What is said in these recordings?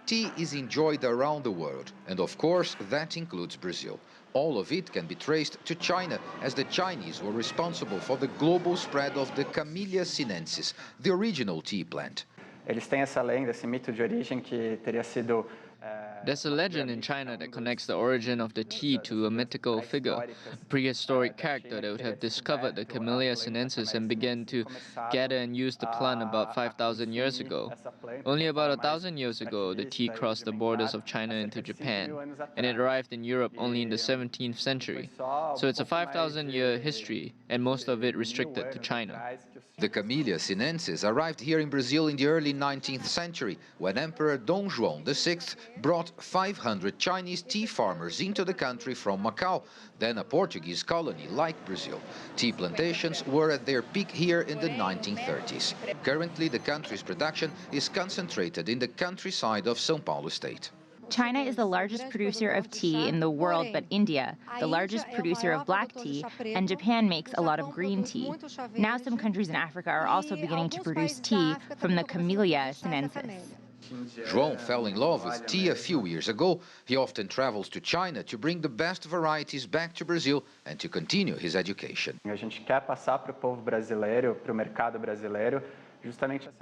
Tea is enjoyed around the world, and of course that includes Brazil. All of it can be traced to China, as the Chinese were responsible for the global spread of the Camellia sinensis, the original tea plant. Eles têm essa lenda, esse mito de origem que teria sido There's a legend in China that connects the origin of the tea to a mythical figure, a prehistoric character that would have discovered the Camellia sinensis and began to gather and use the plant about 5,000 years ago. Only about 1,000 years ago, the tea crossed the borders of China into Japan, and it arrived in Europe only in the 17th century. So it's a 5,000-year history, and most of it restricted to China. The Camellia sinensis arrived here in Brazil in the early 19th century, when Emperor Dom João VI brought 500 Chinese tea farmers into the country from Macau, then a Portuguese colony like Brazil. Tea plantations were at their peak here in the 1930s. Currently, the country's production is concentrated in the countryside of São Paulo state. China is the largest producer of tea in the world, but India, the largest producer of black tea, and Japan makes a lot of green tea. Now some countries in Africa are also beginning to produce tea from the Camellia sinensis. João fell in love with tea a few years ago. He often travels to China to bring the best varieties back to Brazil and to continue his education. A gente quer passar para o povo brasileiro, para o mercado brasileiro.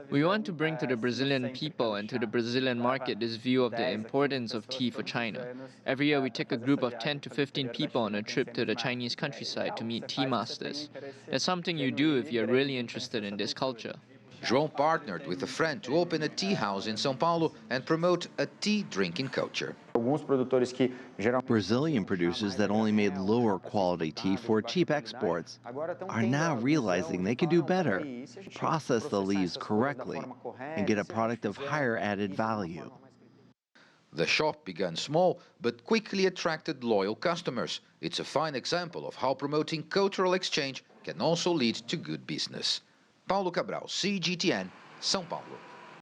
We want to bring to the Brazilian people and to the Brazilian market this view of the importance of tea for China. Every year we take a group of 10 to 15 people on a trip to the Chinese countryside to meet tea masters. That's something you do if you're really interested in this culture. João partnered with a friend to open a tea house in São Paulo and promote a tea drinking culture. Brazilian producers that only made lower quality tea for cheap exports are now realizing they can do better, process the leaves correctly, and get a product of higher added value. The shop began small, but quickly attracted loyal customers. It's a fine example of how promoting cultural exchange can also lead to good business. Paulo Cabral, CGTN, São Paulo.